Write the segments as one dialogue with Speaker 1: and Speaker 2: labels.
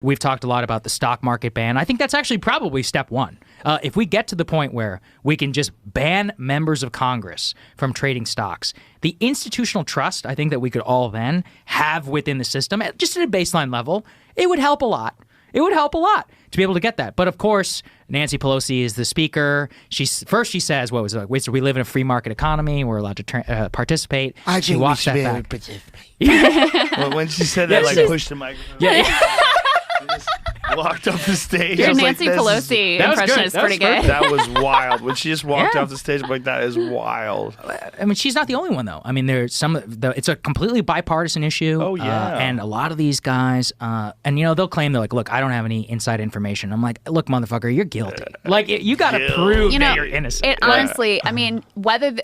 Speaker 1: We've talked a lot about the stock market ban. I think that's actually probably step one. If we get to the point where we can just ban members of Congress from trading stocks, the institutional trust I think that we could all then have within the system, just at a baseline level, it would help a lot. It would help a lot to be able to get that. But of course, Nancy Pelosi is the speaker. She says, what was it? Wait, so we live in a free market economy. We're allowed to participate.
Speaker 2: I
Speaker 1: she
Speaker 2: think
Speaker 1: walks
Speaker 2: we should
Speaker 1: that
Speaker 2: be
Speaker 1: back.
Speaker 2: Well, when she said that, pushed the microphone.
Speaker 1: Yeah.
Speaker 2: Just walked off the stage.
Speaker 3: Your Nancy Pelosi impression is pretty good.
Speaker 2: That was wild. When she just walked off the stage, I'm like, that is wild.
Speaker 1: I mean, she's not the only one, though. I mean, there's it's a completely bipartisan issue.
Speaker 2: Oh, yeah.
Speaker 1: And a lot of these guys, and they'll claim, they're like, look, I don't have any inside information. I'm like, look, motherfucker, you're guilty. You got to prove that you're innocent.
Speaker 3: Honestly, I mean,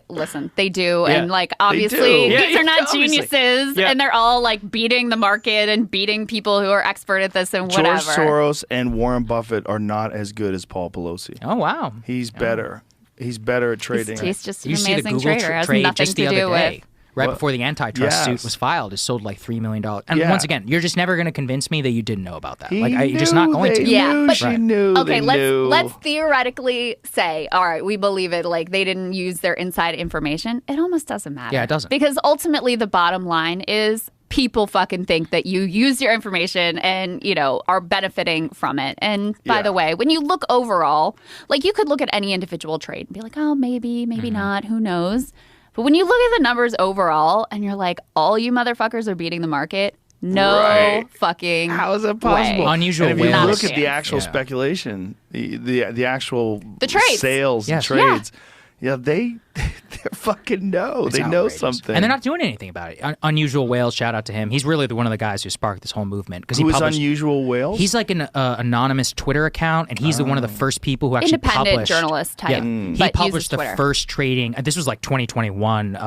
Speaker 3: listen, they do. And obviously, these are not geniuses. Yeah. And they're all beating the market and beating people who are expert at this and whatever.
Speaker 2: George Soros and Warren Buffett are not as good as Paul Pelosi.
Speaker 1: Oh, wow.
Speaker 2: He's better. He's better at trading.
Speaker 3: He's just an
Speaker 1: amazing
Speaker 3: amazing trader. Has nothing to do with...
Speaker 1: Right before the antitrust suit was filed, it sold like $3 million. And once again, you're just never going to convince me that you didn't know about that. You're just not going to.
Speaker 3: Yeah, but
Speaker 2: she knew.
Speaker 3: Okay, let's theoretically say, all right, we believe it. They didn't use their inside information. It almost doesn't matter.
Speaker 1: Yeah, it doesn't.
Speaker 3: Because ultimately, the bottom line is people fucking think that you use your information and, are benefiting from it. And by the way, when you look overall, you could look at any individual trade and be like, oh, maybe not, who knows? But when you look at the numbers overall and you're like, all you motherfuckers are beating the market, no fucking
Speaker 2: How is that possible?
Speaker 3: way.
Speaker 1: Unusual
Speaker 2: and if you
Speaker 1: whales.
Speaker 2: look at the actual speculation, the actual
Speaker 3: trades.
Speaker 2: sales and trades, they fucking know. They know something.
Speaker 1: And they're not doing anything about it. Unusual Whales, shout out to him. He's really one of the guys who sparked this whole movement.
Speaker 2: Who is Unusual Whales?
Speaker 1: He's like an anonymous Twitter account, and he's one of the first people who actually
Speaker 3: independent journalist type.
Speaker 1: Yeah, he published the first trading. This was like 2021,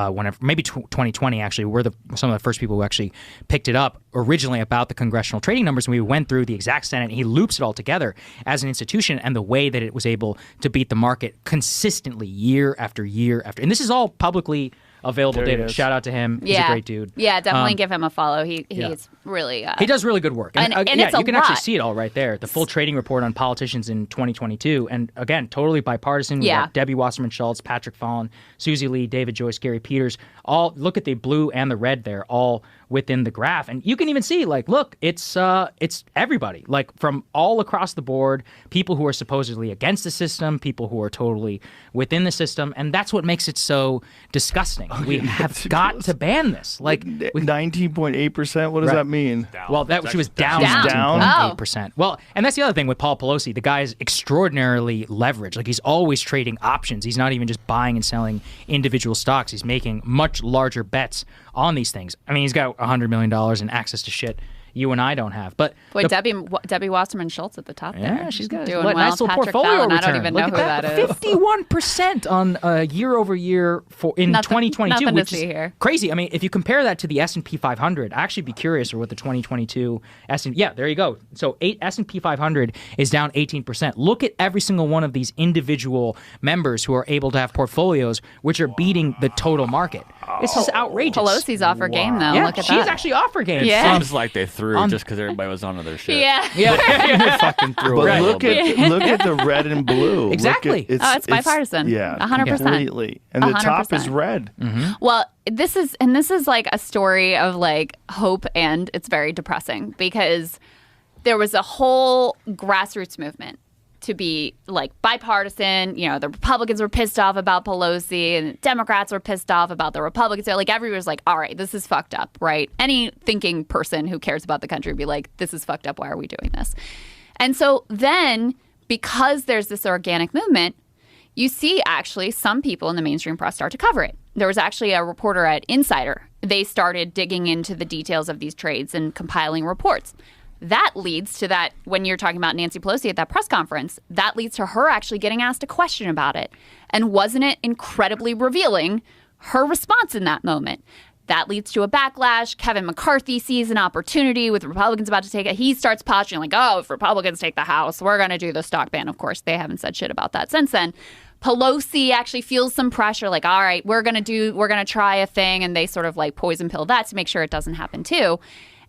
Speaker 1: maybe 2020 actually. We're some of the first people who actually picked it up originally about the congressional trading numbers, and we went through the exact Senate, and he loops it all together as an institution and the way that it was able to beat the market consistently year after year after. And this is all publicly available data. Shout out to him. He's a great dude.
Speaker 3: Yeah, definitely give him a follow. He's really...
Speaker 1: he does really good work.
Speaker 3: And it's
Speaker 1: you can actually see it all right there. The full trading report on politicians in 2022. And again, totally bipartisan. We got Debbie Wasserman Schultz, Patrick Fallon, Susie Lee, David Joyce, Gary Peters. All look at the blue and the red there, all within the graph. And you can even see, look, it's everybody. From all across the board, people who are supposedly against the system, people who are totally within the system. And that's what makes it so disgusting. We have got to ban this.
Speaker 2: 19.8%. What does that mean?
Speaker 1: Well, she was down 19.8%. Well, and that's the other thing with Paul Pelosi. The guy is extraordinarily leveraged. He's always trading options. He's not even just buying and selling individual stocks. He's making much larger bets on these things. I mean, he's got $100 million in access to shit you and I don't have. But
Speaker 3: Debbie Wasserman Schultz at the top there.
Speaker 1: Yeah, she's got
Speaker 3: doing well.
Speaker 1: Nice little
Speaker 3: Patrick
Speaker 1: portfolio
Speaker 3: Fallon,
Speaker 1: return.
Speaker 3: I don't even know who that is.
Speaker 1: 51% on year over year in 2022,
Speaker 3: nothing
Speaker 1: which
Speaker 3: to see
Speaker 1: is
Speaker 3: here.
Speaker 1: Crazy. I mean, if you compare that to the S&P 500, I'd actually be curious what the 2022 yeah, there you go. So S&P 500 is down 18%. Look at every single one of these individual members who are able to have portfolios which are beating the total market. It's just outrageous.
Speaker 3: Pelosi's off her game, though.
Speaker 1: Yeah,
Speaker 3: look at
Speaker 1: she's
Speaker 3: that.
Speaker 1: actually off her game.
Speaker 3: Yeah.
Speaker 4: Seems like they threw just because everybody was onto their shit.
Speaker 3: Yeah.
Speaker 4: Fucking threw
Speaker 2: But look at the red and blue.
Speaker 1: Exactly.
Speaker 3: It's bipartisan.
Speaker 2: Yeah,
Speaker 3: 100%.
Speaker 2: Completely. And the top
Speaker 3: 100%.
Speaker 2: is red.
Speaker 1: Mm-hmm.
Speaker 3: Well, this is a story of hope, and it's very depressing because there was a whole grassroots movement to be bipartisan. The Republicans were pissed off about Pelosi and the Democrats were pissed off about the Republicans. So everybody was like, all right, this is fucked up, right? Any thinking person who cares about the country would be like, this is fucked up. Why are we doing this? And so then because there's this organic movement, you see actually some people in the mainstream press start to cover it. There was actually a reporter at Insider. They started digging into the details of these trades and compiling reports. That leads to that, when you're talking about Nancy Pelosi at that press conference, that leads to her actually getting asked a question about it. And wasn't it incredibly revealing, her response in that moment? That leads to a backlash. Kevin McCarthy sees an opportunity with Republicans about to take it. He starts posturing if Republicans take the House, we're going to do the stock ban. Of course, they haven't said shit about that since then. Pelosi actually feels some pressure, all right, we're going to try a thing. And they sort of poison pill that to make sure it doesn't happen too.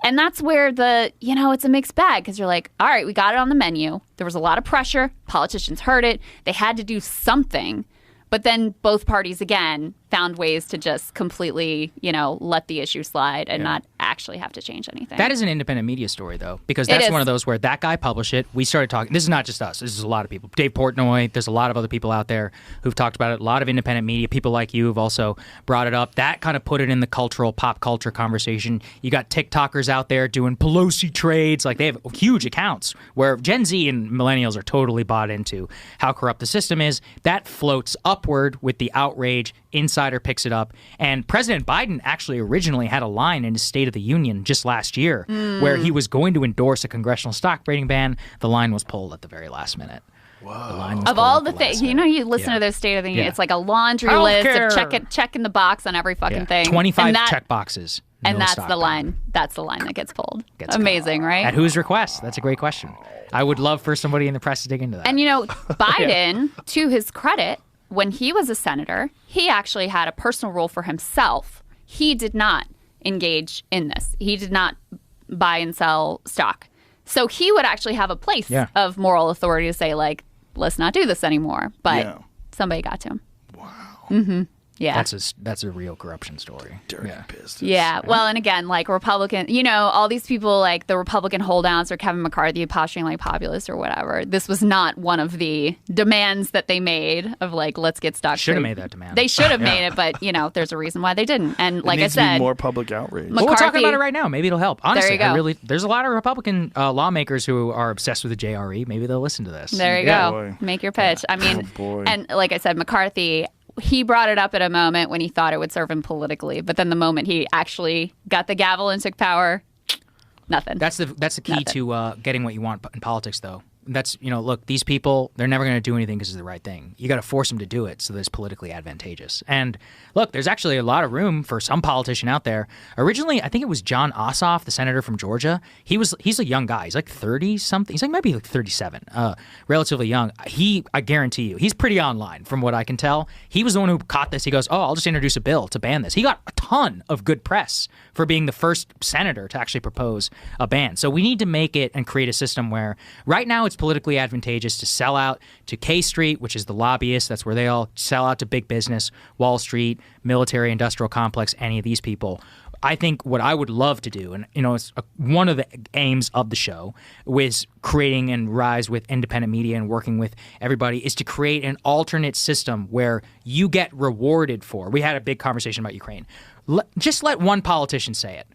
Speaker 3: And that's where it's a mixed bag because you're like, all right, we got it on the menu. There was a lot of pressure. Politicians heard it. They had to do something. But then both parties, again, found ways to just completely, let the issue slide and not actually have to change anything.
Speaker 1: That is an independent media story, though, because that's one of those where that guy published it. We started talking. This is not just us. This is a lot of people. Dave Portnoy, there's a lot of other people out there who've talked about it. A lot of independent media, people like you have also brought it up. That kind of put it in the pop culture conversation. You got TikTokers out there doing Pelosi trades. Like, they have huge accounts where Gen Z and millennials are totally bought into how corrupt the system is. That floats upward with the outrage. Insider picks it up. And President Biden actually originally had a line in his State of the Union just last year where he was going to endorse a congressional stock trading ban. The line was pulled at the very last minute.
Speaker 2: Whoa.
Speaker 3: Of all the things, you listen to their State of the Union, it's like a laundry list of checking the box on every fucking thing.
Speaker 1: 25 check boxes.
Speaker 3: And that's the line. That's the line that gets pulled. Amazing, right?
Speaker 1: At whose request? That's a great question. I would love for somebody in the press to dig into that.
Speaker 3: And Biden, to his credit, when he was a senator, he actually had a personal rule for himself. He did not engage in this. He did not buy and sell stock. So he would actually have a place of moral authority to say, like, let's not do this anymore. But somebody got to him.
Speaker 2: Wow.
Speaker 3: Mm-hmm. Yeah.
Speaker 1: That's a real corruption story.
Speaker 2: Dirty business.
Speaker 3: Yeah. Well, and again, like Republican, all these people like the Republican holdouts or Kevin McCarthy posturing like populist or whatever. This was not one of the demands that they made of like, let's get stock.
Speaker 1: Should have made that demand.
Speaker 3: They should have made it, but there's a reason why they didn't. And like I said,
Speaker 2: more public outrage.
Speaker 1: Well, we're talking about it right now. Maybe it'll help. Honestly,
Speaker 3: there you go.
Speaker 1: There's a lot of Republican lawmakers who are obsessed with the JRE. Maybe they'll listen to this.
Speaker 3: There you go.
Speaker 2: Boy.
Speaker 3: Make your pitch. I mean,
Speaker 2: boy.
Speaker 3: And like I said, McCarthy, he brought it up at a moment when he thought it would serve him politically, but then the moment he actually got the gavel and took power, nothing.
Speaker 1: That's the key to getting what you want in politics, though. That's, look, these people, they're never going to do anything because it's the right thing. You got to force them to do it so that it's politically advantageous. And look, there's actually a lot of room for some politician out there. Originally, I think it was John Ossoff, the senator from Georgia. He's a young guy. He's like 30-something. He's like maybe like 37, relatively young. I guarantee you, he's pretty online from what I can tell. He was the one who caught this. He goes, I'll just introduce a bill to ban this. He got a ton of good press for being the first senator to actually propose a ban. So we need to make it and create a system where right now it's politically advantageous to sell out to K Street, which is the lobbyists. That's where they all sell out to big business, Wall Street, military, industrial complex, any of these people. I think what I would love to do, and it's one of the aims of the show, was creating and rise with independent media and working with everybody, is to create an alternate system where you get rewarded for. We had a big conversation about Ukraine. Just let one politician say it.